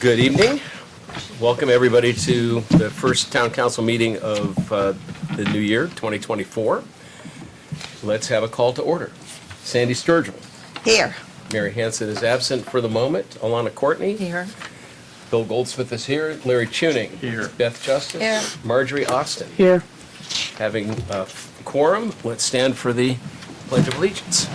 Good evening. Welcome everybody to the first town council meeting of the new year, 2024. Let's have a call to order. Sandy Sturgill. Here. Mary Hansen is absent for the moment. Alana Courtney. Here. Bill Goldsmith is here. Larry Tuning. Here. Beth Justice. Here. Marjorie Austin. Here. Having a quorum, let's stand for the Pledge of Allegiance.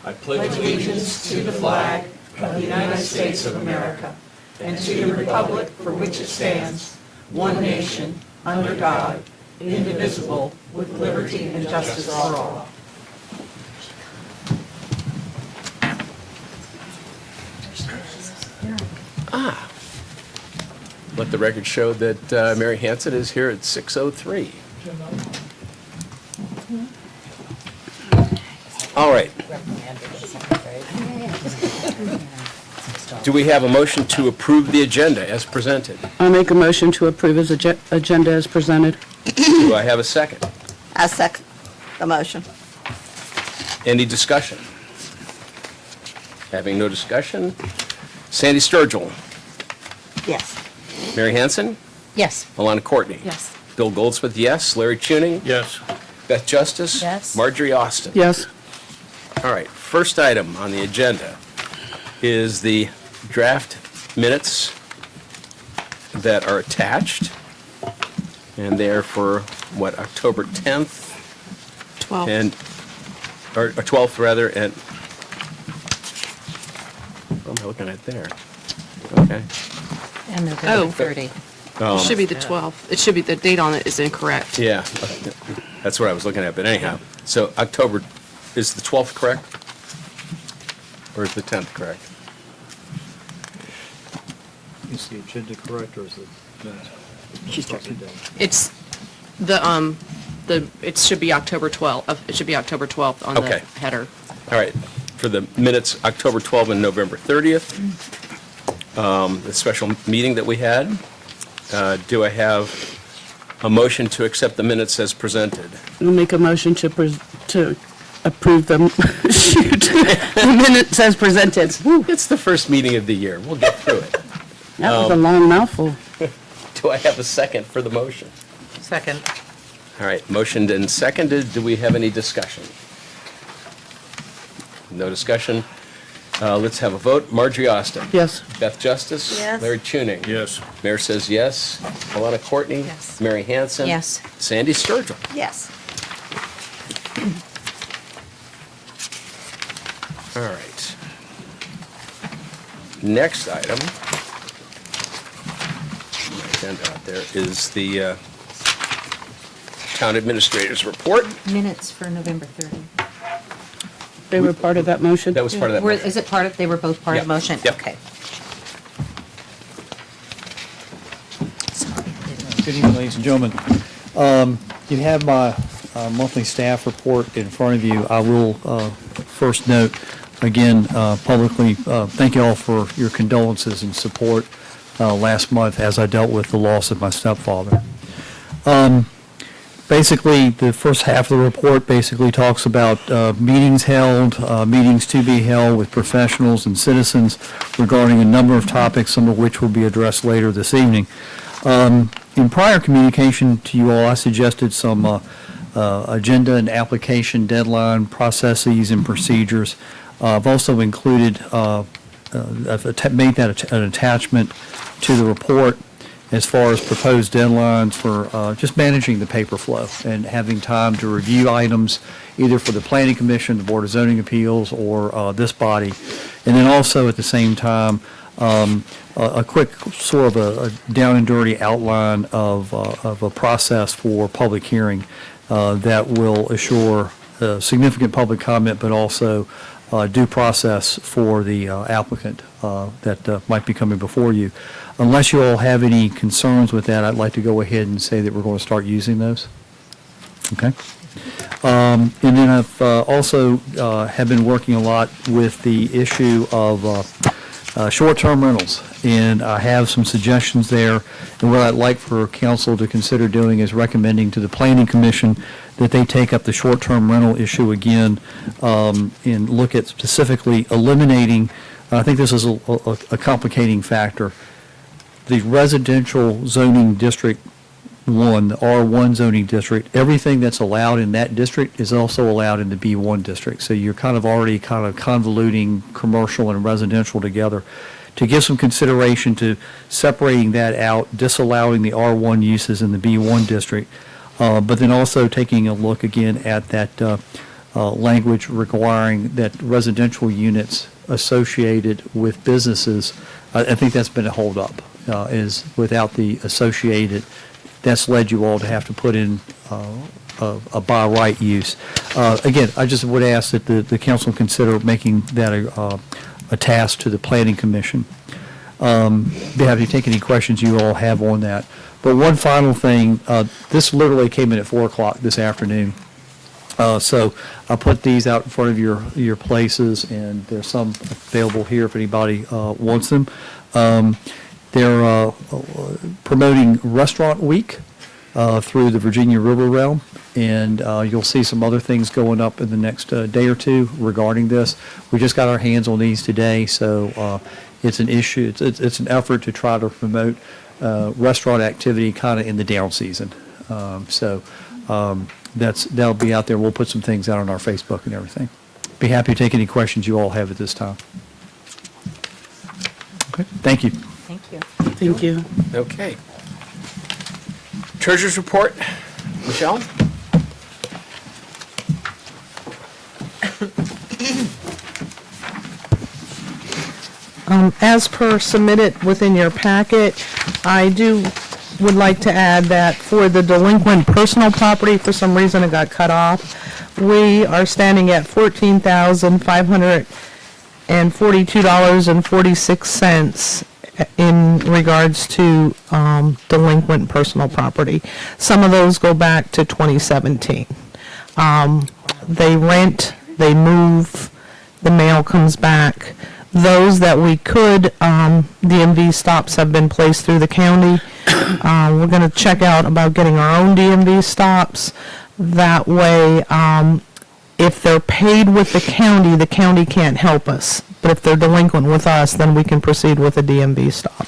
I pledge allegiance to the flag of the United States of America and to the republic for which it stands, one nation, under God, indivisible, with liberty and justice for all. Let the record show that Mary Hansen is here at 6:03. All right. Do we have a motion to approve the agenda as presented? I'll make a motion to approve his agenda as presented. Do I have a second? I second the motion. Any discussion? Having no discussion, Sandy Sturgill, Yes. Mary Hansen, Yes. Alana Courtney. Yes. Bill Goldsmith, yes. Larry Tuning. Yes. Beth Justice. Yes. Marjorie Austin. Yes. All right, first item on the agenda is the draft minutes that are attached, and they're for, what, October 10th? 12. And, or 12th, rather, and, what am I looking at there? Okay. And Oh. November 30. It should be the 12th. It should be, the date on it is incorrect. Yeah, that's what I was looking at, but anyhow, so October, is the 12th correct? Or is the 10th correct? Is the agenda correct, or is it minutes? She's checking. It's the, it should be October 12th. It should be October 12th on the Okay. header. All right, for the minutes, October 12th and November 30th, the special meeting that we had, do I have a motion to accept the minutes as presented? I'll make a motion to approve the, the minutes as presented. Woo, It's the first meeting of the year, we'll get through it. that was a long mouthful. Do I have a second for the motion? Second. All right, motioned and seconded, do we have any discussion? No discussion. Let's have a vote. Marjorie Austin. Yes. Beth Justice. Yes. Larry Tuning. Yes. Mayor says yes. Alana Courtney. Yes. Mary Hansen. Yes. Sandy Sturgill. Yes. All right. Next item, my agenda out there, is the town administrator's report. Minutes for November 30. They were part of that motion? That was part of that motion. Is it part of, they were both part of the Yeah. motion? Yep. Okay. Good evening, ladies and gentlemen. You have my monthly staff report in front of you. I will first note, again, publicly, thank you all for your condolences and support last month as I dealt with the loss of my stepfather. Basically, the first half of the report basically talks about meetings held, meetings to be held with professionals and citizens regarding a number of topics, some of which will be addressed later this evening. In prior communication to you all, I suggested some agenda and application deadline processes and procedures. I've also included, I've made that an attachment to the report as far as proposed deadlines for just managing the paper flow and having time to review items either for the Planning Commission, the Board of Zoning Appeals, or this body. And then also at the same time, a quick sort of a down and dirty outline of a process for public hearing that will assure significant public comment, but also due process for the applicant that might be coming before you. Unless you all have any concerns with that, I'd like to go ahead and say that we're going to start using those. Okay? And then I've also have been working a lot with the issue of short-term rentals, and I have some suggestions there. And what I'd like for council to consider doing is recommending to the Planning Commission that they take up the short-term rental issue again and look at specifically eliminating I think this is a complicating factor. The residential zoning district one, the R1 zoning district, everything that's allowed in that district is also allowed in the B1 district. So you're kind of already kind of convoluting commercial and residential together. To give some consideration to separating that out, disallowing the R1 uses in the B1 district, but then also taking a look again at that language requiring that residential units associated with businesses, I think that's been a holdup, is without the associated, that's led you all to have to put in a by right use. Again, I just would ask that the council consider making that a task to the planning commission. Be happy to take any questions you all have on that. But one final thing, this literally came in at 4 o'clock this afternoon. So I put these out in front of your places, and there's some available here if anybody wants them. They're promoting Restaurant Week through the Virginia River Realm, and you'll see some other things going up in the next day or two regarding this. We just got our hands on these today, so it's an issue. It's an effort to try to promote restaurant activity kind of in the down season. That'll be out there. We'll put some things out on our Facebook and everything. Be happy to take any questions you all have at this time. Okay, thank you. Thank you. Thank you. Okay. Treasurer's report, Michelle? As per submitted within your packet, I would like to add that for the delinquent personal property, for some reason it got cut off, we are standing at $14,542.46 in regards to delinquent personal property. Some of those go back to 2017. They rent, they move, the mail comes back. Those that we could, DMV stops have been placed through the county. We're going to check out about getting our own DMV stops. That way, if they're paid with the county can't help us. But if they're delinquent with us, then we can proceed with a DMV stop.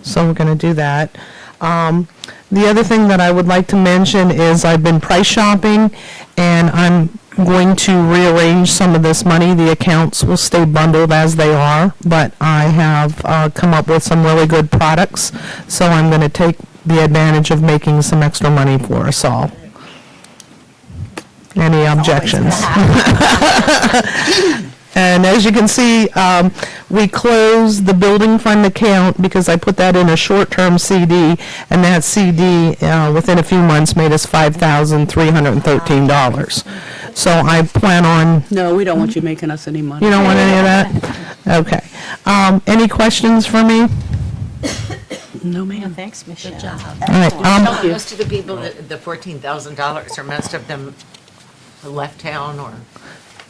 So we're going to do that. The other thing that I would like to mention is I've been price shopping, and I'm going to rearrange some of this money. The accounts will stay bundled as they are, but I have come up with some really good products, so I'm going to take the advantage of making some extra money for us all. Any objections? And as you can see, we closed the building fund account because I put that in a short-term CD, and that CD, within a few months, made us $5,313. So I plan on, No, we don't want you making us any money. you don't want any of that? Okay. Any questions for me? No, ma'am. Thanks, Michelle. All right. Most of the people, the $14,000, are most of them left town or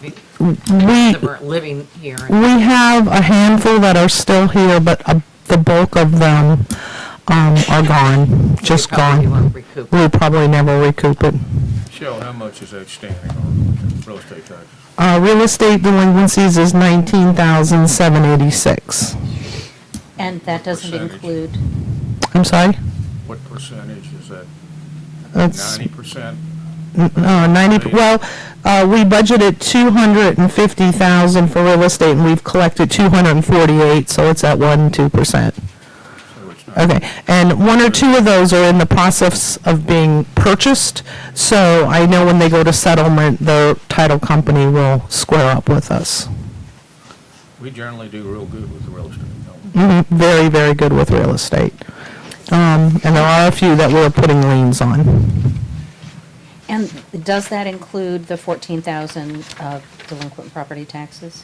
We, that weren't living here? we have a handful that are still here, but the bulk of them are gone, just Probably gone. won't recoup. We'll probably never recoup it. Michelle, how much is outstanding on real estate taxes? Real estate delinquencies is $19,786. And that doesn't Percentage. include, I'm sorry? What percentage is that? That's 90%? 90, well, we budgeted $250,000 for real estate, and we've collected $248, so it's at 1-2%. So it's not. Okay, and one or two of those are in the process of being purchased, so I know when they go to settlement, the title company will square up with us. We generally do real good with the real estate, don't we? Very, very good with real estate. And there are a few that we're putting liens on. and does that include the 14,000 of delinquent property taxes?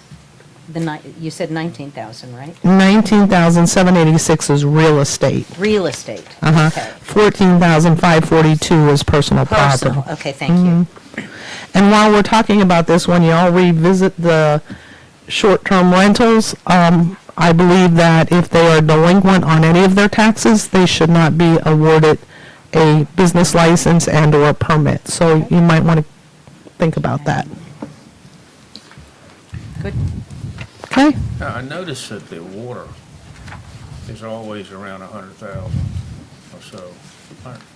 You said 19,000, right? 19,786 is real estate. Real estate? Uh-huh. Okay. 14,542 is personal property. Personal, okay, thank you. And while we're talking about this, when you all revisit the short-term rentals, I believe that if they are delinquent on any of their taxes, they should not be awarded a business license and/or a permit. So you might want to think about that. Good. Okay. Now, I noticed that the water is always around 100,000 or so.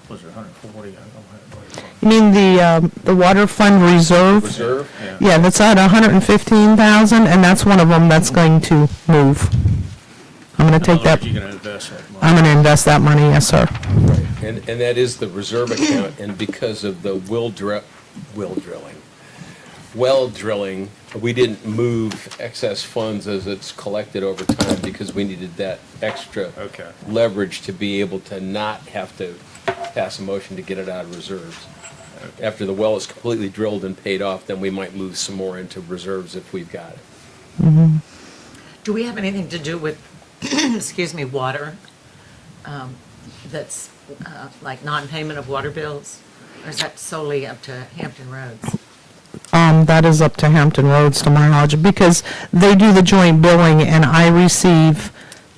Was it 140? I don't have it. You mean the water fund reserve? Reserve? Yeah, that's at 115,000, and that's one of them that's going to move. I'm going to take that, You're going to invest that money. I'm going to invest that money, yes, sir. And that is the reserve account, and because of the well drilling, we didn't move excess funds as it's collected over time because we needed that extra Okay. leverage to be able to not have to pass a motion to get it out of reserves. After the well is completely drilled and paid off, then we might move some more into reserves if we've got it. Do we have anything to do with, excuse me, water? That's like non-payment of water bills? Or is that solely up to Hampton Roads? That is up to Hampton Roads, to my knowledge, because they do the joint billing, and I receive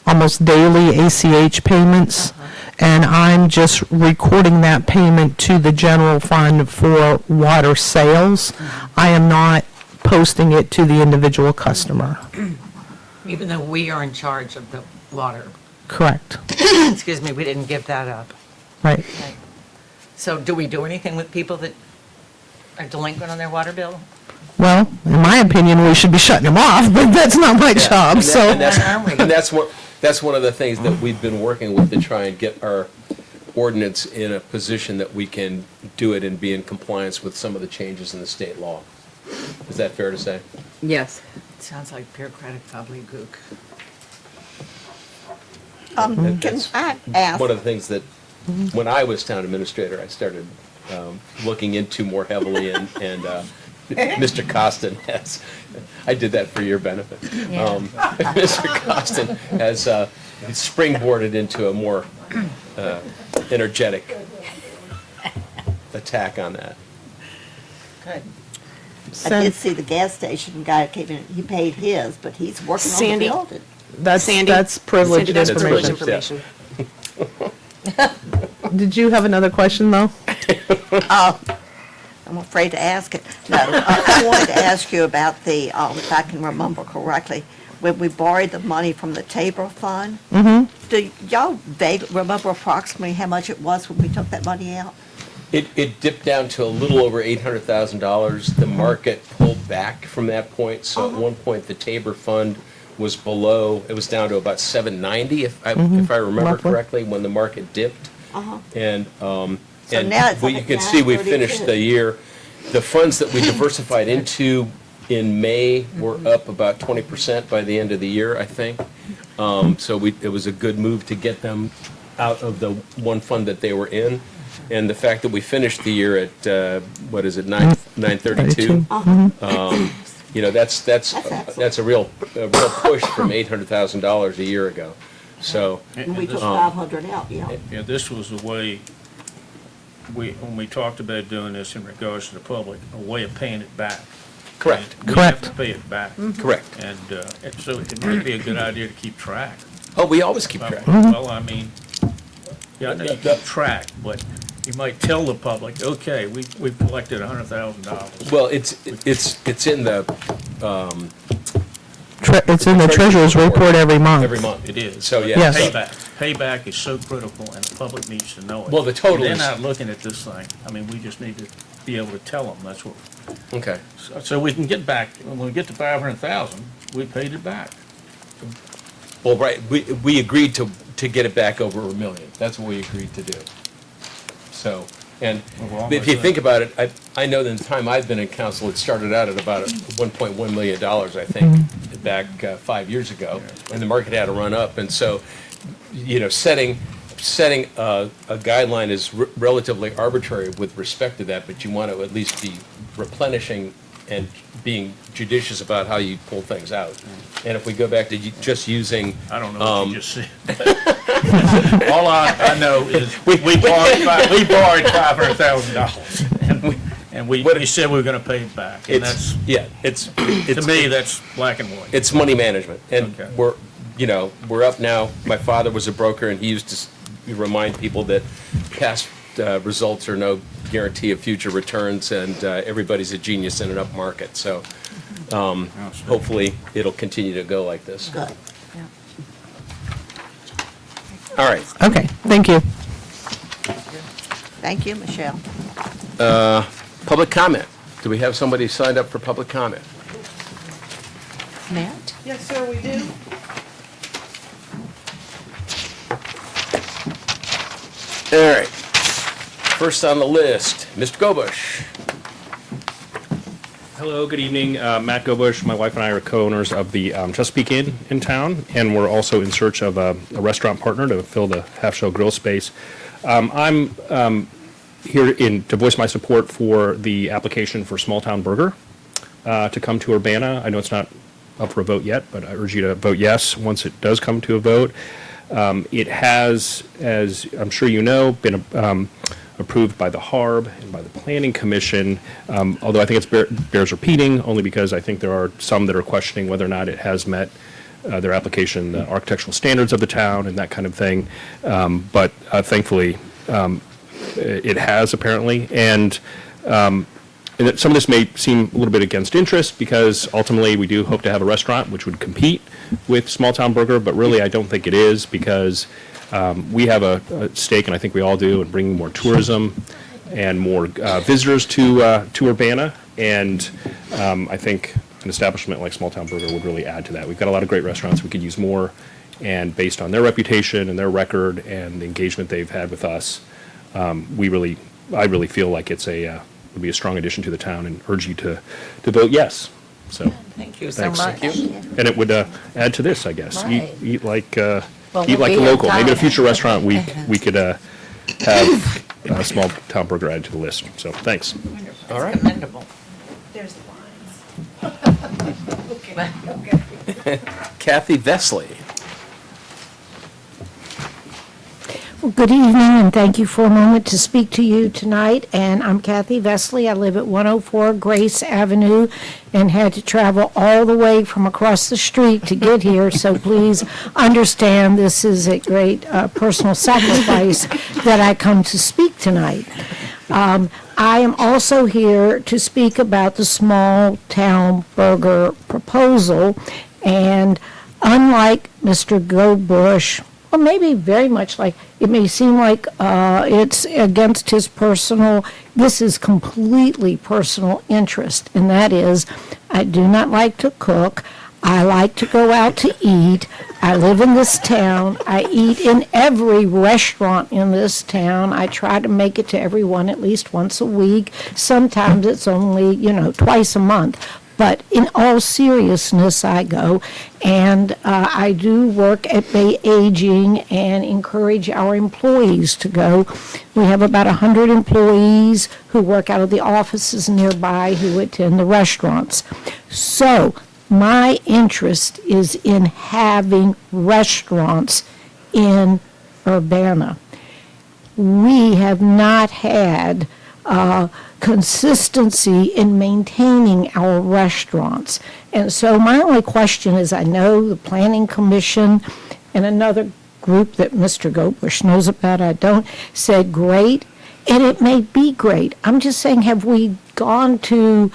almost daily ACH payments, and I'm just recording that payment to the general fund for water sales. I am not posting it to the individual customer. Even though we are in charge of the water. Correct. Excuse me, we didn't give that up. Right. So do we do anything with people that are delinquent on their water bill? Well, in my opinion, we should be shutting them off, but that's not my job, And so. that's one of the things that we've been working with to try and get our ordinance in a position that we can do it and be in compliance with some of the changes in the state law. Is that fair to say? Yes. Sounds like bureaucratic gobbledygook. Can That's I ask, one of the things that, when I was town administrator, I started looking into more heavily, and Mr. Costin has, I did that for your benefit. Mr. Costin has springboarded into a more energetic attack on that. Good. I did see the gas station guy came in, he paid his, but he's working on the Sandy. building. Sandy? That's privileged Sandy, that's privileged information. information. Did you have another question, though? I'm afraid to ask it. No, I wanted to ask you about the, if I can remember correctly, when we borrowed the money from the Tabor Fund. Do y'all vaguely remember approximately how much it was when we took that money out? It dipped down to a little over $800,000. The market pulled back from that point, so at one point, the Tabor Fund was below, it was down to about 790, if I remember Roughly. correctly, when the market dipped. And, So now it's well, up you at can see we 932. finished the year, the funds that we diversified into in May were up about 20% by the end of the year, I think. So it was a good move to get them out of the one fund that they were in. And the fact that we finished the year at, what is it, 932? You know, that's excellent. a real push from $800,000 a year ago. So, And we And took this- 500 out, yeah. Yeah, this was the way, when we talked about doing this in regards to the public, a way of paying it back. correct, We have to pay it back. correct. And so it might be a good idea to keep track. Oh, we always keep track. Well, I mean, yeah, I know you keep track, but you might tell the public, okay, we've collected $100,000. Well, it's in the It's in the treasurer's report every month. every month. It is. So, yeah. Yes. so- Payback is so critical, and the public needs to know it. Well, the total They're is- not looking at this thing. I mean, we just need to be able to tell them, that's what, Okay. so we can get back, when we get to 500,000, we paid it back. Well, right, we agreed to get it back over $1 million. That's what we agreed to do. So, and Well, we're if you almost think about it, I know in the time I've been in council, it started out at about $1.1 million, I think, back 5 years ago, and the market had to run up, and so, you know, setting a guideline is relatively arbitrary with respect to that, but you want to at least be replenishing and being judicious about how you pull things out. And if we go back to just using, I don't know what you just said. All I know is we borrowed $500,000, and we said we were gonna pay it back, and that's, to me, that's black and white. it's money management, and Okay. we're up now. My father was a broker, and he used to remind people that past results are no guarantee of future returns, and everybody's a genius in an up market. So Hopefully, it'll continue to go like this. Good. All right. Okay, thank you. Thank you, Michelle. Public comment. Do we have somebody signed up for public comment? Matt? Yes, sir, we do. All right. First on the list, Mr. Gobush. Hello, good evening. Matt Gobush, my wife and I are co-owners of the Chesapeake Inn in town, and we're also in search of a restaurant partner to fill the half-shell grill space. I'm here to voice my support for the application for Small Town Burger to come to Urbanna. I know it's not up for a vote yet, but I urge you to vote yes once it does come to a vote. It has, as I'm sure you know, been approved by the HARB and by the Planning Commission, although I think it bears repeating, only because I think there are some that are questioning whether or not it has met their application, the architectural standards of the town and that kind of thing. But thankfully, it has apparently. And some of this may seem a little bit against interest because ultimately we do hope to have a restaurant which would compete with Small Town Burger, but really I don't think it is because we have a stake, and I think we all do, in bringing more tourism and more visitors to Urbanna. And I think an establishment like Small Town Burger would really add to that. We've got a lot of great restaurants we could use more, and based on their reputation and their record and the engagement they've had with us, I really feel like it's would be a strong addition to the town, and urge you to vote yes. So Thank you so thanks. much. Thank you. And it would add to this, I guess. Right. Eat like Well, eat we'll like be a in local. Maybe at a town. future restaurant we could have a Small Town Burger added to the list. So thanks. All right. Commendable. There's the lines. Okay. Kathy Vesley. Well, good evening, and thank you for a moment to speak to you tonight. And I'm Kathy Vesley. I live at 104 Grace Avenue and had to travel all the way from across the street to get here. So please understand this is a great personal sacrifice that I come to speak tonight. I am also here to speak about the Small Town Burger proposal. And unlike Mr. Gobush, or maybe very much like, it may seem like it's against his personal, this is completely personal interest, and that is, I do not like to cook, I like to go out to eat, I live in this town, I eat in every restaurant in this town, I try to make it to everyone at least once a week, sometimes it's only, twice a month. But in all seriousness, I go, and I do work at Bay Aging and encourage our employees to go. We have about 100 employees who work out of the offices nearby who attend the restaurants. So my interest is in having restaurants in Urbanna. We have not had consistency in maintaining our restaurants. And so my only question is, I know the Planning Commission and another group that Mr. Gobush knows about, I don't, said great, and it may be great. I'm just saying, have we gone to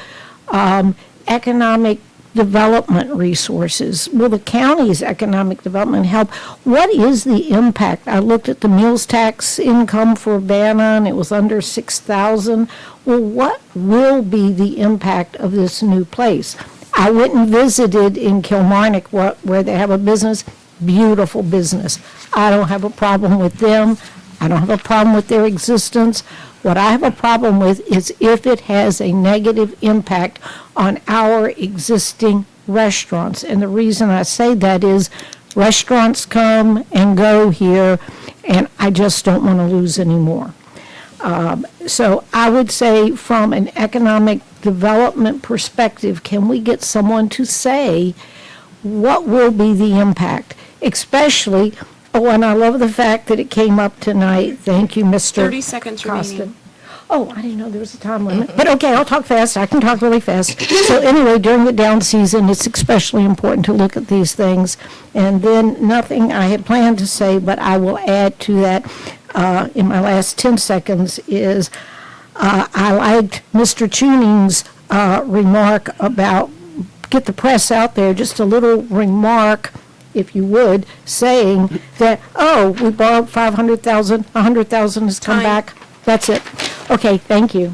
economic development resources? Will the county's economic development help? What is the impact? I looked at the meals tax income for Urbanna, and it was under $6,000. Well, what will be the impact of this new place? I went and visited in Kilmarnock where they have a business, beautiful business. I don't have a problem with them. I don't have a problem with their existence. What I have a problem with is if it has a negative impact on our existing restaurants. And the reason I say that is restaurants come and go here, and I just don't want to lose any more. So I would say from an economic development perspective, can we get someone to say what will be the impact? Especially, and I love the fact that it came up tonight. Thank you, Mr. 30 seconds Costa. remaining. Oh, I didn't know there was a time limit. But okay, I'll talk fast. I can talk really fast. So anyway, during the down season, it's especially important to look at these things. And then nothing I had planned to say, but I will add to that in my last 10 seconds is I liked Mr. Tuning's remark about get the press out there, just a little remark, if you would, saying that, oh, we borrowed 500,000, 100,000 has come Time. back. That's it. Okay, thank you.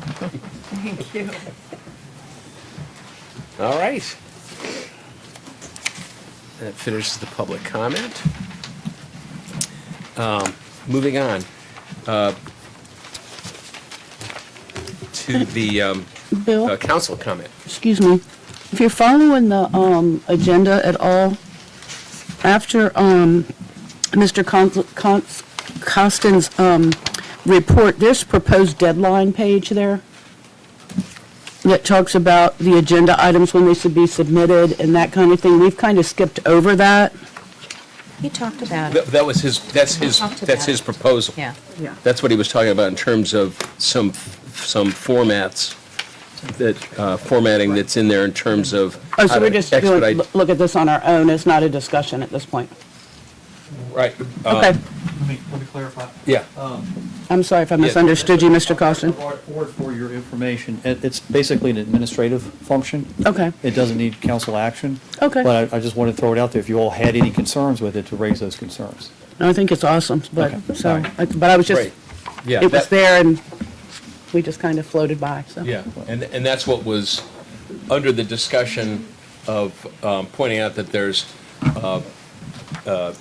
All right. That finishes the public comment. Moving on to the Bill, council comment. excuse me, if you're following the agenda at all, after Mr. Costin's report, there's a proposed deadline page there that talks about the agenda items when they should be submitted and that kind of thing. We've kind of skipped over that. He talked about it. That was his, that's Talked about his it. proposal. Yeah. That's what he was talking about in terms of some formats, that, formatting that's in there in terms of Oh, how so we're to just doing, expedite. look at this on our own, it's not a discussion at this point. Right. Okay, Let me clarify. Yeah. I'm sorry if I misunderstood you, Mr. Costin. For your information, it's basically an administrative function. Okay, It doesn't need council action. Okay. But I just wanted to throw it out there, if you all had any concerns with it, to raise those concerns. I think it's awesome, but, Okay, so, all right. but I was just, Right. Yeah. it was that- there and we just kind of floated by, so. Yeah, and that's what was under the discussion of pointing out that there's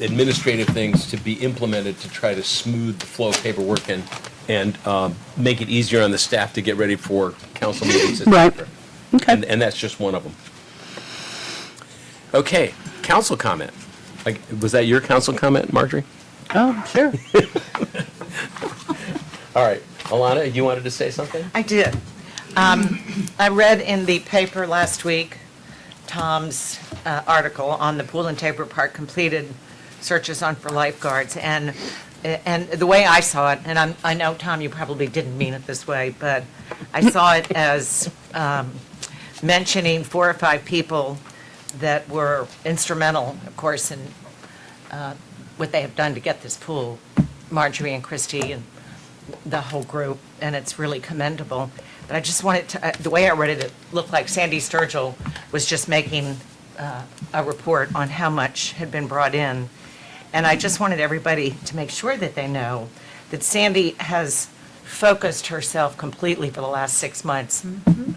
administrative things to be implemented to try to smooth the flow of paperwork and make it easier on the staff to get ready for council meetings, et Right. cetera. Okay. And that's just one of them. Okay, council comment. Was that your council comment, Marjorie? Oh, sure. All right, Alana, you wanted to say something? I did. I read in the paper last week, Tom's article on the Pool and Tabor Park completed searches on for lifeguards. And the way I saw it, and I know, Tom, you probably didn't mean it this way, but I saw it as mentioning 4 or 5 people that were instrumental, of course, in what they have done to get this pool, Marjorie and Christy and the whole group, and it's really commendable. But I just wanted to, the way I read it, it looked like Sandy Sturgill was just making a report on how much had been brought in. And I just wanted everybody to make sure that they know that Sandy has focused herself completely for the last 6 months,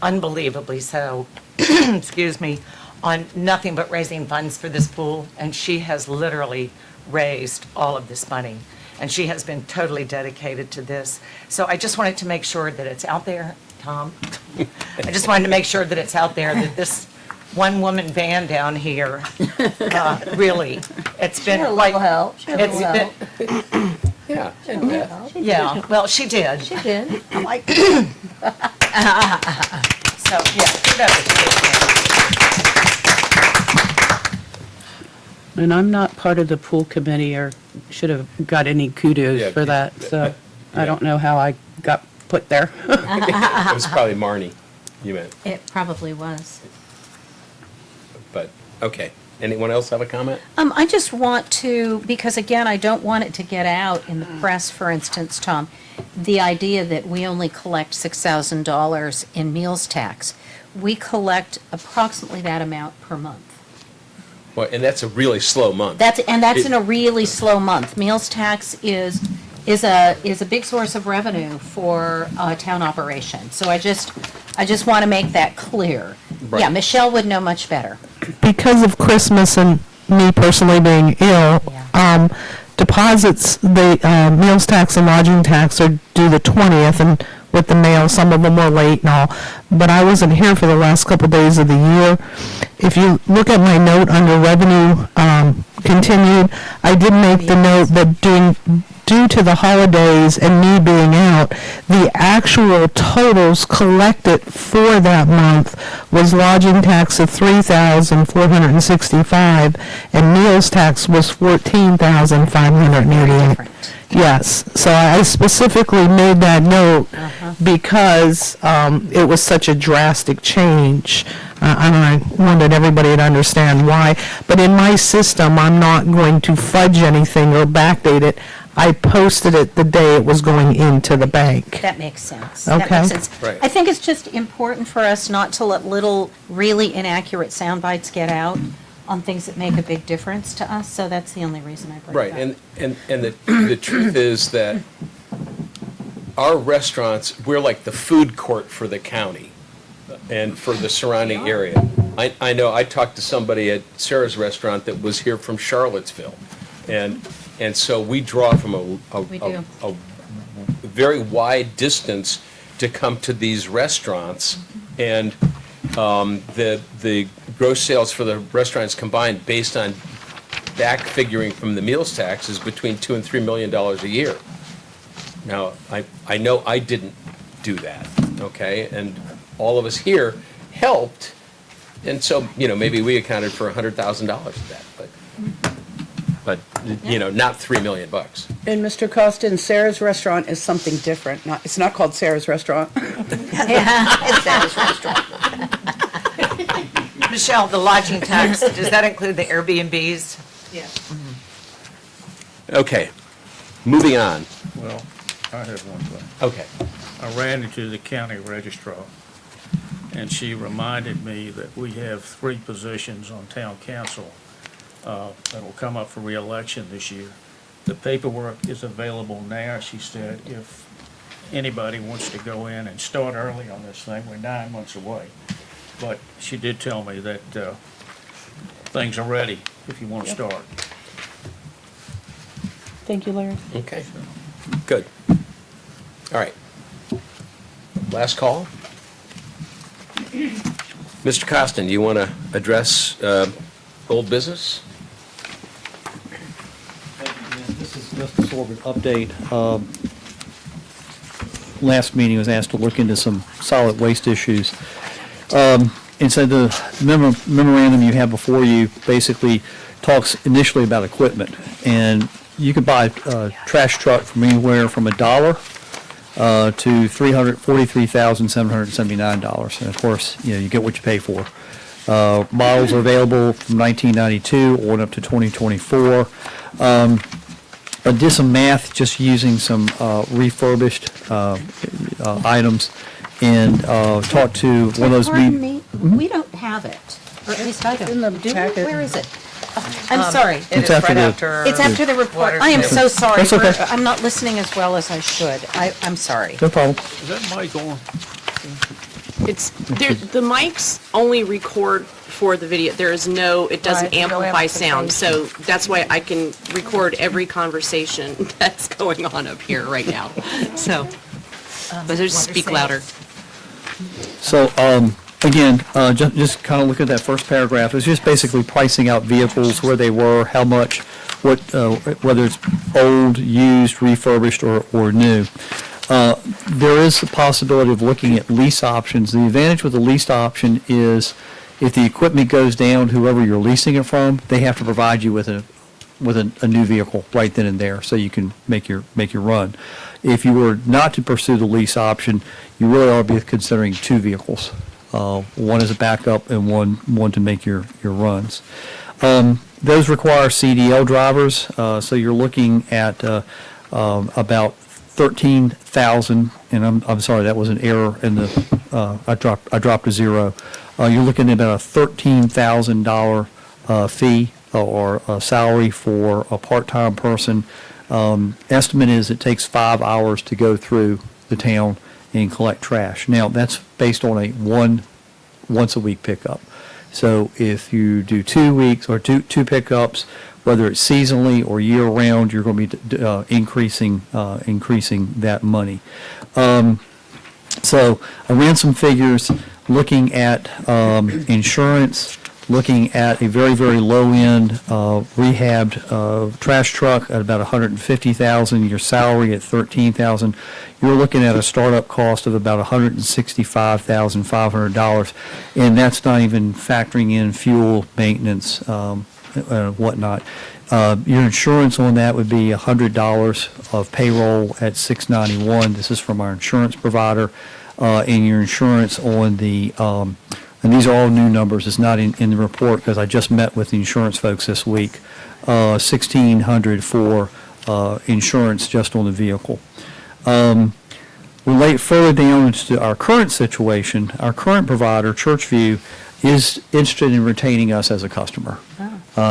unbelievably so, excuse me, on nothing but raising funds for this pool. And she has literally raised all of this money. And she has been totally dedicated to this. So I just wanted to make sure that it's out there, Tom. I just wanted to make sure that it's out there that this one-woman band down here, really, it's been quite. help. It's been- Yeah. Yeah, well, she did. She did. I like, So, yeah, kudos to you. And I'm not part of the pool committee or should have got any Yeah, kudos for that, so I don't know how I got put there. It was probably Marnie, you meant, It probably was. but, okay. Anyone else have a comment? I just want to, because again, I don't want it to get out in the press, for instance, Tom, the idea that we only collect $6,000 in meals tax. We collect approximately that amount per month. Well, and that's a really slow month. That's in a really slow month. Meals tax is a big source of revenue for town operation. So I just want to make that clear. Right. Yeah, Michelle would know much better. Because of Christmas and me personally being ill, deposits, the meals tax and lodging tax are due the 20th, and with the mail, some of them were late and all. But I wasn't here for the last couple days of the year. If you look at my note under revenue continued, I did make the note that due to the holidays and me being out, the actual totals collected for that month was lodging tax of $3,465 and meals tax was $14,588. Different. Yes, so I specifically made that note because it was such a drastic change. And I wanted everybody to understand why. But in my system, I'm not going to fudge anything or backdate it. I posted it the day it was going into the bank. That makes sense. That Okay. makes sense. Right. I think it's just important for us not to let little, really inaccurate sound bites get out on things that make a big difference to us, so that's the only reason I bring it Right, up. and the truth is that our restaurants, we're like the food court for the county and for the surrounding area. I know, I talked to somebody at Sarah's restaurant that was here from Charlottesville, and so we draw from We do. a very wide distance to come to these restaurants, and the gross sales for the restaurants combined, based on back figuring from the meals tax, is between $2 and $3 million a year. Now, I know I didn't do that, okay? And all of us here helped, and so, maybe we accounted for $100,000 of that, but, not $3 million. And Mr. Costin, Sarah's Restaurant is something different. It's not called Sarah's Restaurant. It's Sarah's restaurant. Michelle, the lodging tax, does that include the Airbnbs? Okay, moving on. Well, I have one thing. Okay. I ran into the county registrar, and she reminded me that we have 3 positions on town council that will come up for reelection this year. The paperwork is available now, she said, if anybody wants to go in and start early on this thing. We're 9 months away. But she did tell me that things are ready if you want to start. Thank you, Larry. Okay, good. All right. Last call. Mr. Costin, do you want to address old business? This is just a sort of an update. Last meeting was asked to look into some solid waste issues. And so the memorandum you have before you basically talks initially about equipment. And you could buy a trash truck from anywhere from $1 to $343,779. And of course, you get what you pay for. Models are available from 1992 on up to 2024. I did some math just using some refurbished items and talked to one of those. Pardon me, we don't have it, or at least I don't. in the Do we? packet. Where is it? I'm sorry. It is after right the- after. It's after the report. water I am table. so sorry. That's okay. I'm not listening as well as I should. I'm sorry. No problem. Is that mic on? The mics only record for the video. There is no, it doesn't Right, no amplify sound. amplification. So that's why I can record every conversation that's going on up here right now. So, but just speak louder. So, again, just kind of look at that first paragraph. It's just basically pricing out vehicles, where they were, how much, whether it's old, used, refurbished, or new. There is the possibility of looking at lease options. The advantage with the lease option is if the equipment goes down, whoever you're leasing it from, they have to provide you with a new vehicle right then and there, so you can make your run. If you were not to pursue the lease option, you really ought to be considering 2 vehicles. One as a backup and one to make your runs. Those require CDL drivers, so you're looking at about 13,000, and I'm sorry, that was an error in the I dropped a 0. You're looking at about a $13,000 fee or a salary for a part-time person. Estimate is it takes 5 hours to go through the town and collect trash. Now, that's based on a once a week pickup. So if you do 2 weeks or two pickups, whether it's seasonally or year round, you're going to be increasing that money. So I ran some figures looking at insurance, looking at a very, very low-end rehabbed trash truck at about $150,000, your salary at $13,000. You're looking at a startup cost of about $165,500, and that's not even factoring in fuel, maintenance, whatnot. Your insurance on that would be $100 of payroll at $691. This is from our insurance provider, and your insurance on the and these are all new numbers. It's not in the report because I just met with the insurance folks this week. $1,600 for insurance just on the vehicle. Relate further down to our current situation, our current provider, Churchview, is interested in retaining us as a customer.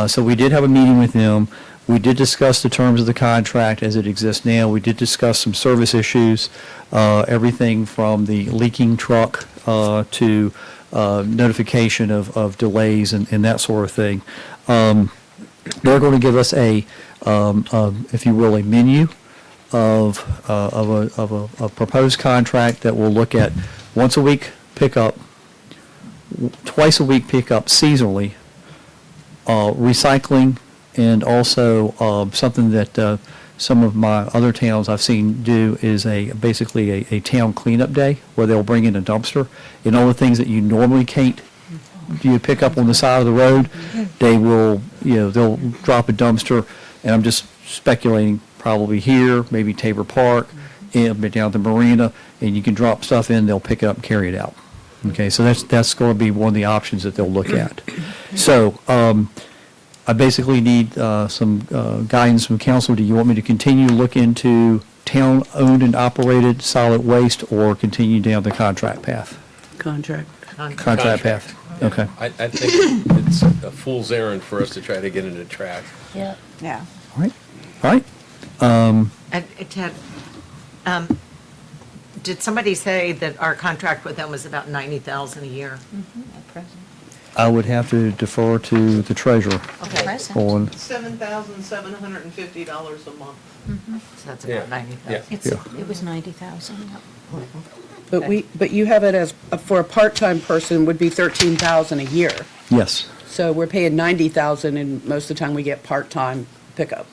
So we did have a meeting with them. We did discuss the terms of the contract as it exists now. We did discuss some service issues, everything from the leaking truck to notification of delays and that sort of thing. They're going to give us if you will, a menu of a proposed contract that will look at once a week pickup, twice a week pickup seasonally, recycling, and also something that some of my other towns I've seen do is basically a town cleanup day where they'll bring in a dumpster and all the things that you normally can't pick up on the side of the road, they will, they'll drop a dumpster, and I'm just speculating, probably here, maybe Tabor Park, and down at the marina, and you can drop stuff in, they'll pick it up and carry it out. Okay, so that's going to be one of the options that they'll look at. So I basically need some guidance from council. Do you want me to continue to look into town-owned and operated solid waste or continue down the contract path? Contract. Contract path, okay. I think it's a fool's errand for us to try to get into track. Yeah. Yeah. All right, all right. Ted, did somebody say that our contract with them was about 90,000 a year? I would have to defer to the treasurer Okay, Present. on, $7,750 a month. so that's Yeah. about 90,000. It was 90,000, yep. But you have it as, for a part-time person would be 13,000 a year. yes. So we're paying 90,000 and most of the time we get part-time pickup,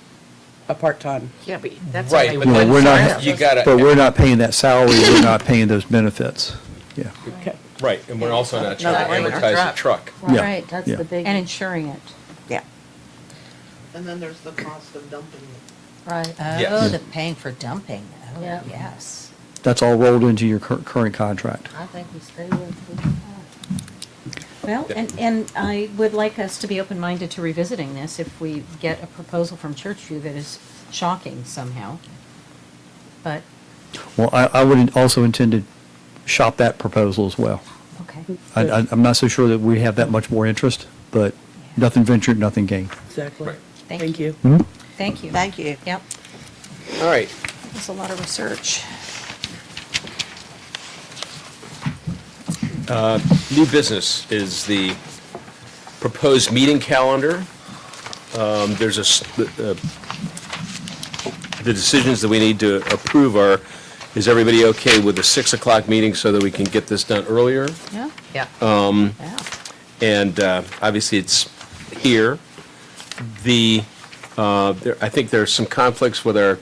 a part-time. Yeah, but that's Right, only but No, one we're not- side. You gotta. But we're not paying that salary, we're not paying those benefits. Yeah, Okay. Right, and we're also not trying to No, advertise a truck. truck. Yeah, Right, that's yeah. the big. And insuring it. Yeah. And then there's the cost of dumping it. Right. Yes. Oh, the paying for dumping. Oh, yes. that's all rolled into your current contract. I think we stay with Well, and I would like us to be open-minded to revisiting this if we get a proposal from Churchview that is shocking somehow. But, Well, I would also intend to shop that proposal as well. okay. I'm not so sure that we have that much more interest, but nothing ventured, nothing gained. Exactly. Right. Thank you. Thank you. Thank you. Yep. All right, That's a lot of research. new business is the proposed meeting calendar. There's the decisions that we need to approve are, is everybody okay with the 6 o'clock meeting so that we can get this done earlier? Yeah? Yeah. Yeah. And obviously, it's here. I think there are some conflicts with our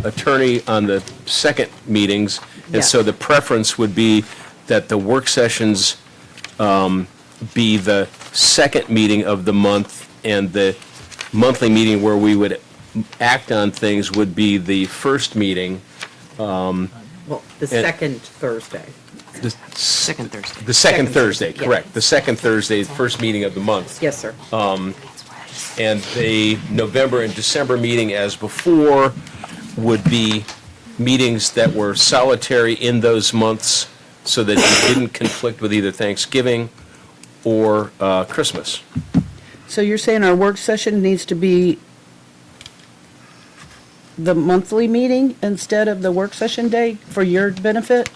attorney on the second meetings, and so the preference would be that the work sessions be the second meeting of the month, and the monthly meeting where we would act on things would be the first meeting. Well, the second Thursday. Second Thursday. The second Thursday, correct. The second Thursday, first meeting of the month. Yes, sir. And the November and December meeting, as before, would be meetings that were solitary in those months so that it didn't conflict with either Thanksgiving or Christmas. So you're saying our work session needs to be the monthly meeting instead of the work session day for your benefit?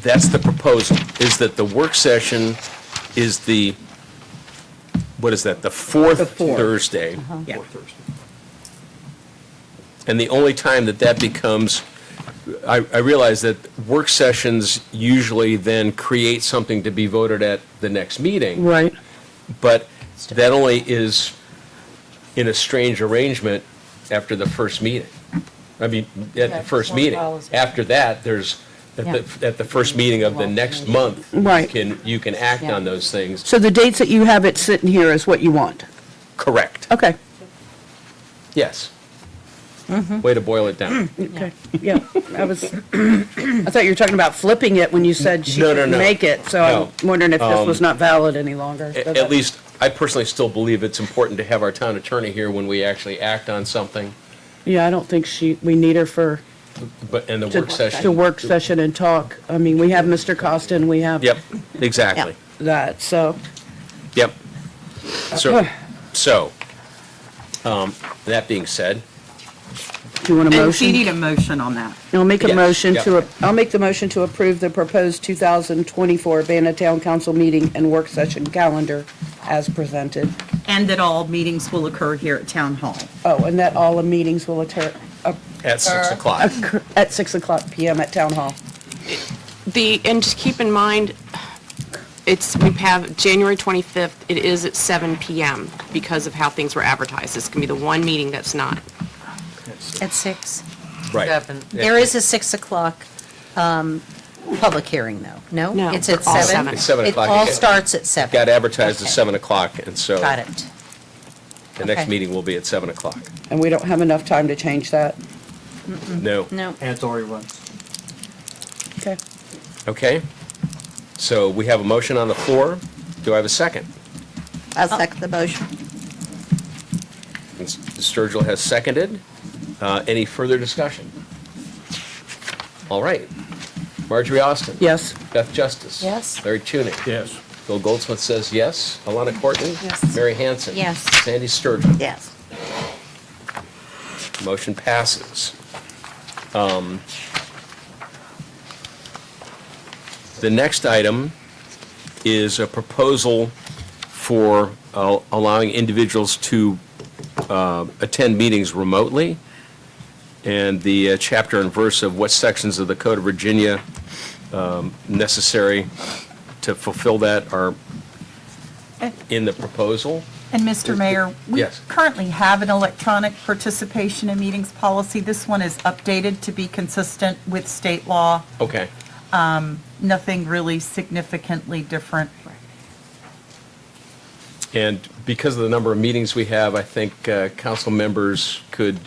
That's the proposal, is that the work session is the, what is that, the fourth The fourth. Thursday? Yeah. And the only time that becomes, I realize that work sessions usually then create something to be voted at the next meeting. Right. But that only is in a strange arrangement after the first meeting. I mean, at the first meeting. After that, there's, at the first meeting of the next month, Right. you can act on those things. So the dates that you have it sitting here is what you want? Correct. Okay. Yes. Way to boil it down. Okay, yeah, I thought you were talking about flipping it when you said she No, no, couldn't no. make it, so No. I'm wondering if this was not valid any longer. At least, I personally still believe it's important to have our town attorney here when we actually act on something, Yeah, I don't think we need her for, but in the to work session. work session and talk. I mean, we have Mr. Costin, we have Yep, exactly. that, so. Yep. So, that being said, Do you want a And you motion? need a motion on that. I'll make a Yes, motion yeah. I'll make the motion to approve the proposed 2024 Urbana Town Council meeting and work session calendar as presented. And that all meetings will occur here at Town Hall. Oh, and that all the meetings will occur at 6 o'clock. at 6 PM at Town Hall. And just keep in mind, we have January 25th, it is at 7 PM because of how things were advertised. It's going to be the one meeting that's not. At 6. Right. There is a 6 o'clock public hearing, though. No? No, It's at all 7? seven. It's 7 o'clock. It all It starts at 7. Got advertised at Okay. 7 o'clock, and so Got it. the next Okay. meeting will be at 7 o'clock. And we don't have enough time to change that. No. No. And it's already run. Okay. Okay? So we have a motion on the floor. Do I have a second? I second the motion. Ms. Sturgill has seconded. Any further discussion? All right. Marjorie Austin? Yes. Beth Justice? Yes. Larry Tuning? Yes. Bill Goldsmith says yes. Alana Courtney? Yes. Mary Hanson? Yes. Sandy Sturgill? Yes. Motion passes. The next item is a proposal for allowing individuals to attend meetings remotely. And the chapter and verse of what sections of the Code of Virginia necessary to fulfill that are in the proposal. And Mr. Mayor, we Yes. currently have an electronic participation in meetings policy. This one is updated to be consistent with state law. Okay. Nothing really significantly different. And because of the number of meetings we have, I think council members could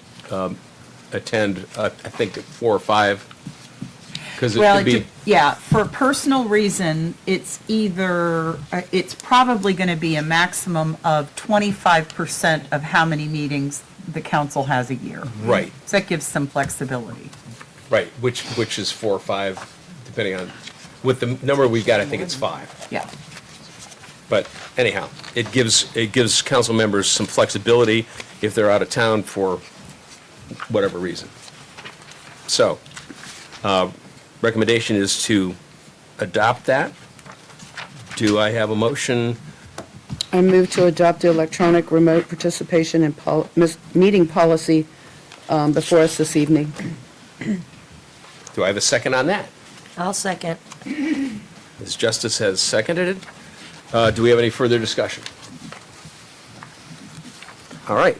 attend, I think, 4 or 5, because it Well, could be, yeah, for a personal reason, it's either, it's probably going to be a maximum of 25% of how many meetings the council has a year. right, So that gives some flexibility. right, which is 4 or 5, depending on, with the number we've got, I think it's 5. Yeah. But anyhow, it gives council members some flexibility if they're out of town for whatever reason. So, recommendation is to adopt that. Do I have a motion? I move to adopt the electronic remote participation in meeting policy before us this evening. Do I have a second on that? I'll second. Ms. Justice has seconded it. Do we have any further discussion? All right.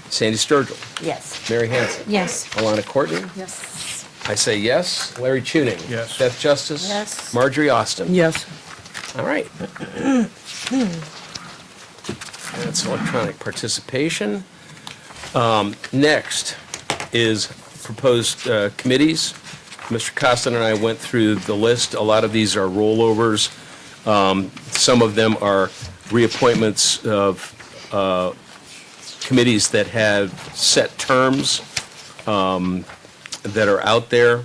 Sandy Sturgill. Yes. Mary Hanson. Yes. Alana Courtney. Yes. I say yes. Larry Tuning. Yes. Beth Justice. Yes. Marjorie Austin. Yes. All right. That's electronic participation. Next is proposed committees. Mr. Costin and I went through the list. A lot of these are rollovers. Some of them are reappointments of committees that have set terms that are out there.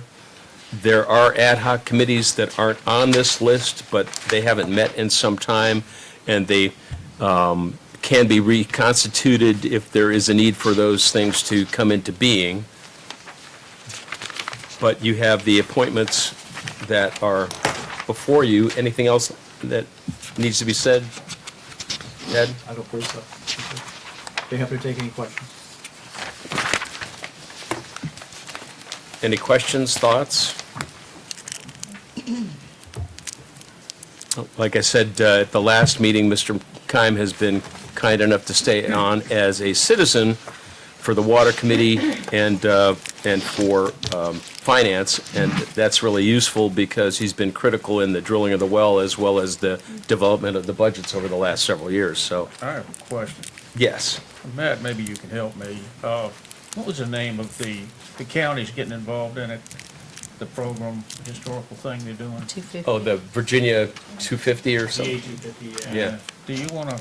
There are ad hoc committees that aren't on this list, but they haven't met in some time, and they can be reconstituted if there is a need for those things to come into being. But you have the appointments that are before you. Anything else that needs to be said? Ed? I don't believe so. Be happy to take any questions. Any questions, thoughts? Like I said at the last meeting, Mr. Keim has been kind enough to stay on as a citizen for the Water Committee and for Finance, and that's really useful because he's been critical in the drilling of the well as well as the development of the budgets over the last several years, so, I have a question. yes. Matt, maybe you can help me. What was the name of the counties getting involved in it? The program, historical thing they're doing? 250. Oh, the Virginia 250 or something? PA 250, Yeah. Do you want to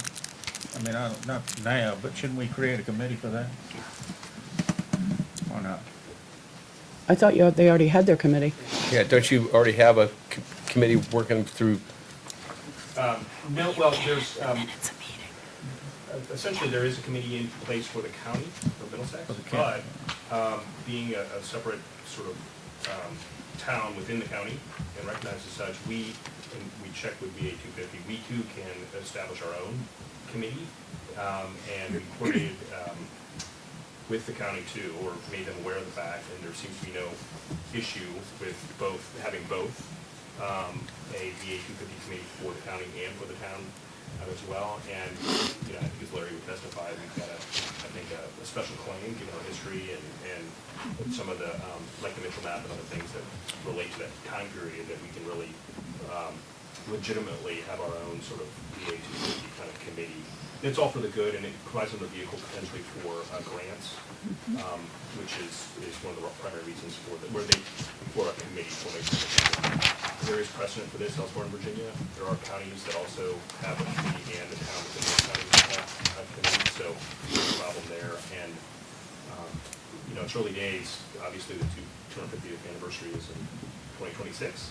I mean, not now, but shouldn't we create a committee for that? Or not? I thought they already had their committee. Yeah, don't you already have a committee working through? No, well, there's, essentially, there is a committee in place for the county, for Middlesex, For the but county. being a separate sort of town within the county and recognized as such, we checked with VA 250, we too can establish our own committee, and we coordinated with the county too, or made them aware of the fact, and there seems to be no issue with having both a VA 250 committee for the county and for the town as well. And, you know, I think as Larry would testify, we've got I think a special claim, given our history and some of the, like the Mitchell map and other things that relate to that time period, that we can really legitimately have our own sort of VA 250 kind of committee. It's all for the good, and it provides them a vehicle potentially for grants, which is one of the primary reasons for a committee formation. There is precedent for this elsewhere in Virginia. There are counties that also have a committee, and the town within those counties have committees, so there's a problem there. And you know, it's early days. Obviously, the 250th anniversary is in 2026,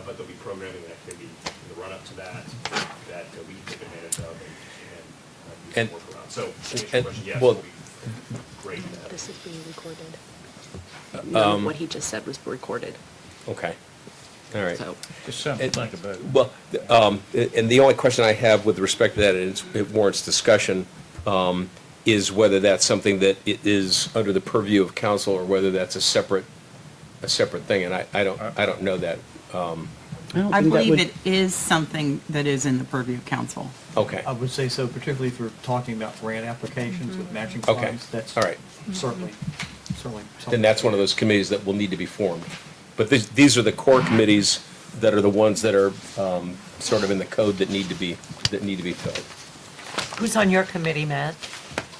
but there'll be programming and activity in the run-up to that we can take advantage of and And- work around. So, to answer your and- question, yes, well- it'll be great to have. This is being recorded. None of what he just said was recorded, Okay, all right. so. Just something to think about. Well, and the only question I have with respect to that, and it warrants discussion, is whether that's something that it is under the purview of council, or whether that's a separate thing, and I don't know that. I believe it is something that is in the purview of council. Okay, I would say so, particularly if we're talking about grant applications with matching Okay. funds. That's all right. certainly Then something. that's one of those committees that will need to be formed. But these are the core committees that are the ones that are sort of in the code that need to be filled. Who's on your committee, Matt?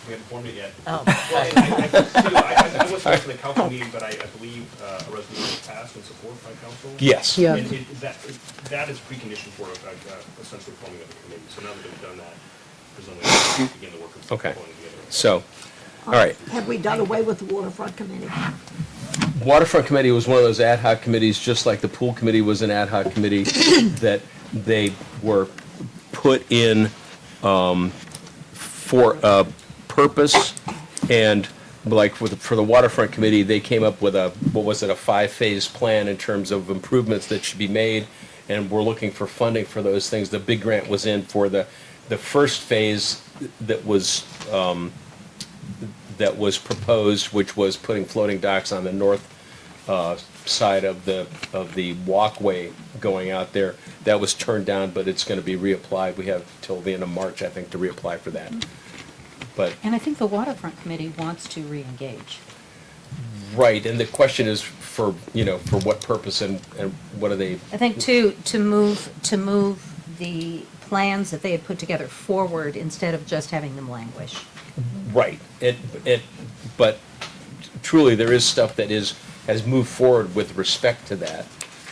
We haven't formed it yet. Oh. Well, I wasn't at the council meeting, but I believe a resolution was passed in support by council. Yes. Yeah. And that is a precondition for essentially forming of the committee. So now that we've done that, presumably we'll begin the work of Okay. pulling together. So, all right. Have we done away with the waterfront committee? Waterfront Committee was one of those ad hoc committees, just like the Pool Committee was an ad hoc committee, that they were put in for a purpose, and like for the Waterfront Committee, they came up with a 5-phase plan in terms of improvements that should be made, and we're looking for funding for those things. The big grant was in for the first phase that was proposed, which was putting floating docks on the north side of the walkway going out there. That was turned down, but it's going to be reapplied. We have till the end of March, I think, to reapply for that. But, And I think the waterfront committee wants to reengage. right, and the question is for what purpose and what are they? I think to move the plans that they had put together forward instead of just having them languish. Right, but truly, there is stuff that has moved forward with respect to that.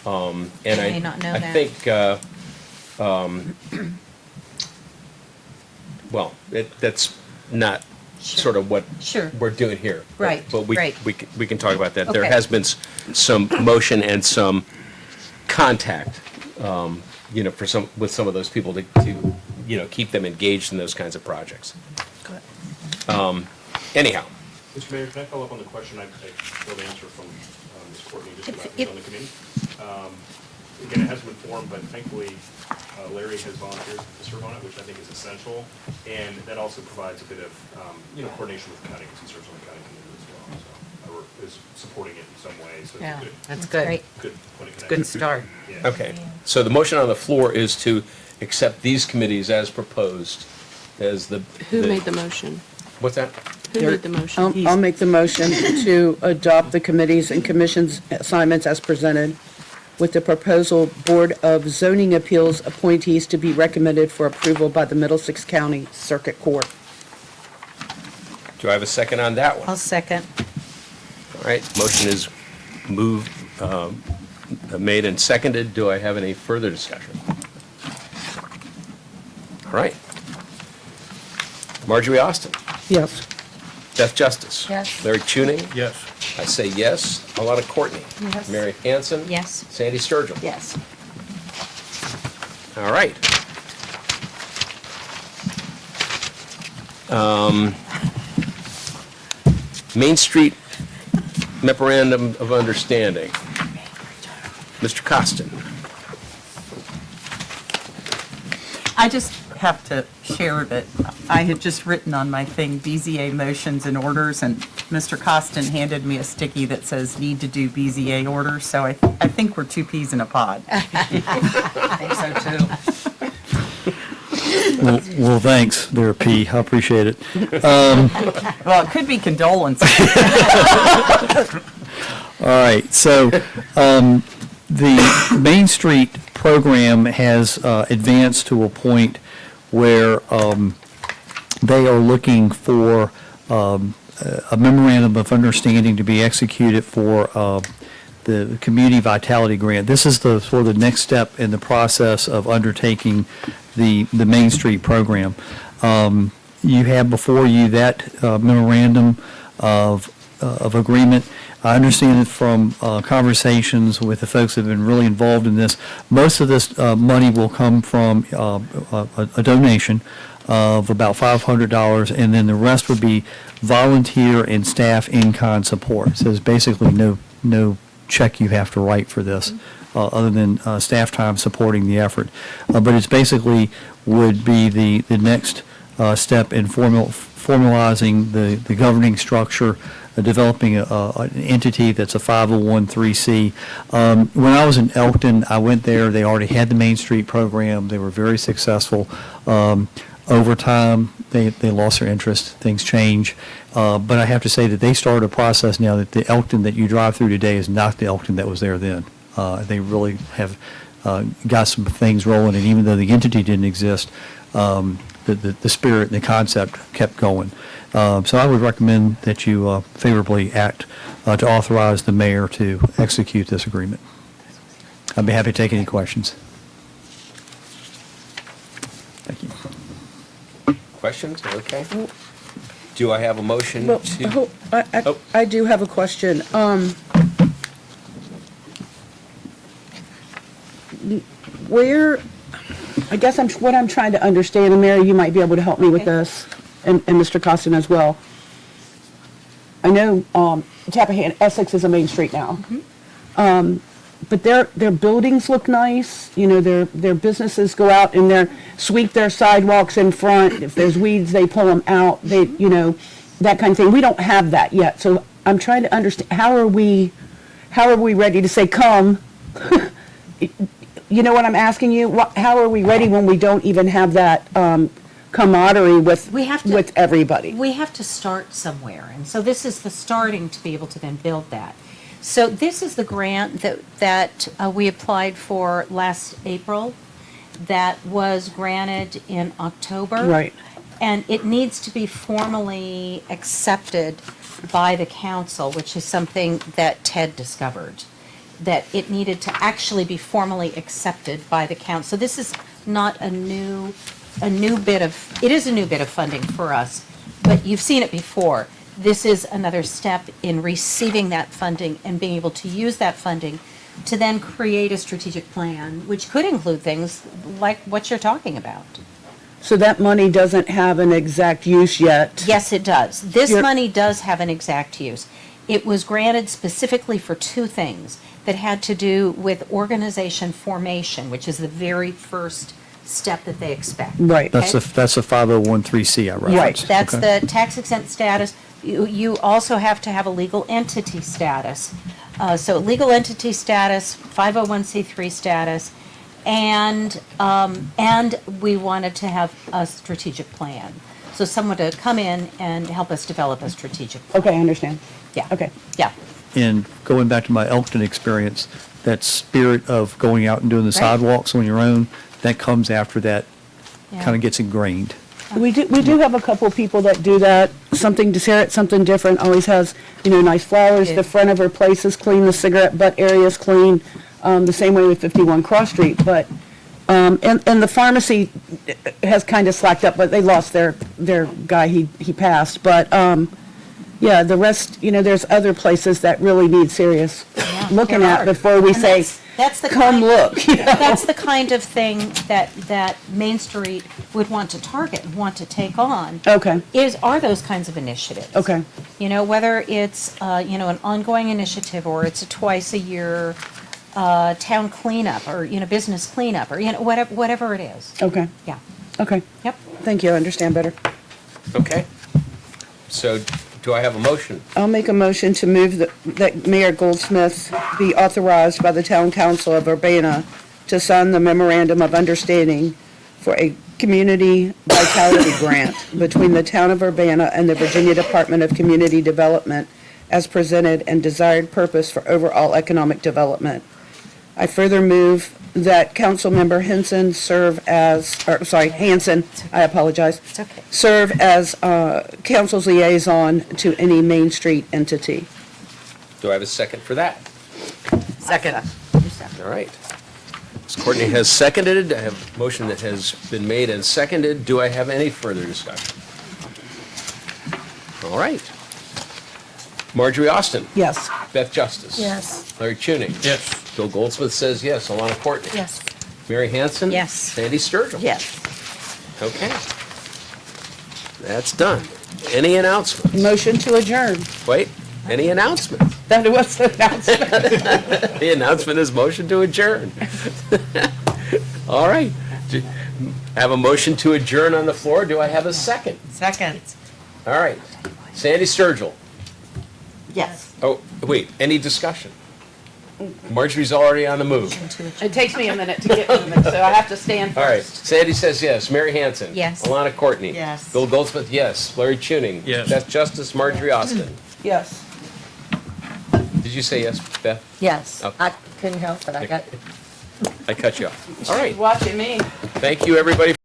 And I may not know I that. think, well, that's not sort of what Sure. we're doing here. Right, But we right. can talk about that. There Okay. has been some motion and some contact, with some of those people to keep them engaged in those kinds of projects. Anyhow, Mr. Mayor, can I follow up on the question I failed to answer from Ms. Courtney just about who's on the committee? Again, it hasn't been formed, but thankfully Larry has volunteered to serve on it, which I think is essential. And that also provides a bit of, coordination with the county, because he serves on the county committee as well. So, or is supporting it in some way, so Yeah, it's that's Great. good. good point of connection. Good start. Yeah. okay. So the motion on the floor is to accept these committees as proposed as the. Who made the motion? What's that? Who made the motion? I'll make the motion to adopt the committees and commissions assignments as presented, with the proposal Board of Zoning Appeals appointees to be recommended for approval by the Middlesex County Circuit Court. Do I have a second on that one? I'll second. All right, motion is moved, made and seconded. Do I have any further discussion? All right. Marjorie Austin. Yes. Beth Justice. Yes. Larry Tuning. Yes. I say yes. Alana Courtney. Yes. Mary Hanson. Yes. Sandy Sturgill. Yes. All right. Main Street Memorandum of Understanding. Mr. Costin. I just have to share that I had just written on my thing BZA motions and orders, and Mr. Costin handed me a sticky that says need to do BZA orders, so I think we're two peas in a pod. I think so too. Well, thanks there, P. I appreciate it. Well, it could be condolences. All right, so the Main Street program has advanced to a point where they are looking for a memorandum of understanding to be executed for the Community Vitality Grant. This is the sort of the next step in the process of undertaking the Main Street program. You have before you that memorandum of agreement. I understand it from conversations with the folks that have been really involved in this. Most of this money will come from a donation of about $500, and then the rest would be volunteer and staff in-kind support. So there's basically no check you have to write for this, other than staff time supporting the effort. But it's basically would be the next step in formalizing the governing structure, developing an entity that's a 501(c)(3). When I was in Elkton, I went there. They already had the Main Street program. They were very successful. Over time, they lost their interest. Things change. But I have to say that they started a process now that the Elkton that you drive through today is not the Elkton that was there then. They really have got some things rolling, and even though the entity didn't exist, the spirit and the concept kept going. So I would recommend that you favorably act to authorize the mayor to execute this agreement. I'd be happy to take any questions. Thank you. Questions? Okay. Do I have a motion Well, to? I do have a question. Where, I guess what I'm trying to understand, and Mary, you might be able to help me with this, and Mr. Costin as well. I know Tappahannock, Essex is a main street now. But their buildings look nice, you know, their businesses go out and sweep their sidewalks in front. If there's weeds, they pull them out, you know, that kind of thing. We don't have that yet, so I'm trying to understand, how are we ready to say, come? You know what I'm asking you? How are we ready when we don't even have that camaraderie with everybody? We have to start somewhere, and so this is the starting to be able to then build that. So this is the grant that we applied for last April that was granted in October. Right. And it needs to be formally accepted by the council, which is something that Ted discovered, that it needed to actually be formally accepted by the council. So this is not a new bit of, it is a new bit of funding for us, but you've seen it before. This is another step in receiving that funding and being able to use that funding to then create a strategic plan, which could include things like what you're talking about. So that money doesn't have an exact use yet? Yes, it does. This money does have an exact use. It was granted specifically for two things that had to do with organization formation, which is the very first step that they expect. Right. That's a 501(c)(3) I referenced. That's Okay. the tax exempt status. You also have to have a legal entity status. So legal entity status, 501(c)(3) status, and we wanted to have a strategic plan. So someone to come in and help us develop a strategic plan. Okay, I understand. Yeah. Okay. Yeah. And going back to my Elkton experience, that spirit of going out and doing the sidewalks on your own, that comes after that kind of gets ingrained. We do have a couple of people that do that, something to share it, something different, always has, you know, nice flowers, the front of her place is clean, the cigarette butt area is clean, the same way with 51 Cross Street, but And the pharmacy has kind of slacked up, but they lost their guy, he passed. But, yeah, the rest, there's other places that really need serious looking there at are. before we And say, that's the come kind- look. That's the kind of thing that Main Street would want to target and want to take on. Okay, Are those kinds of initiatives. okay, Whether it's, an ongoing initiative or it's a twice a year town cleanup or, business cleanup or, whatever it is. okay, Yeah. okay. Yep. Thank you, I understand better. Okay. So do I have a motion? I'll make a motion to move that Mayor Goldsmith be authorized by the Town Council of Urbana to sign the memorandum of understanding for a community vitality grant between the Town of Urbana and the Virginia Department of Community Development as presented and desired purpose for overall economic development. I further move that Councilmember Hanson Hanson, I apologize. It's okay. Serve as council's liaison to any Main Street entity. Do I have a second for that? Second. All right. Ms. Courtney has seconded. I have a motion that has been made and seconded. Do I have any further discussion? All right. Marjorie Austin. Yes. Beth Justice. Yes. Larry Tuning. Yes. Bill Goldsmith says yes. Alana Courtney. Yes. Mary Hanson. Yes. Sandy Sturgill. Yes. Okay. That's done. Any announcements? Motion to adjourn. Wait, any announcements? That was the announcement. The announcement is motion to adjourn. All right. I have a motion to adjourn on the floor. Do I have a second? Second. All right. Sandy Sturgill. Yes. Oh, wait, any discussion? Marjorie's already on the move. It takes me a minute to get moving, so I have to stand All right, Sandy says yes. Mary Hanson. Yes. Alana Courtney. Yes. Bill Goldsmith, yes. Larry Tuning. Yes. Beth Justice, Marjorie Austin. Yes. Did you say yes, Beth? Yes. Okay. I couldn't help it. I got I cut you off. All right, Watching me. thank you, everybody.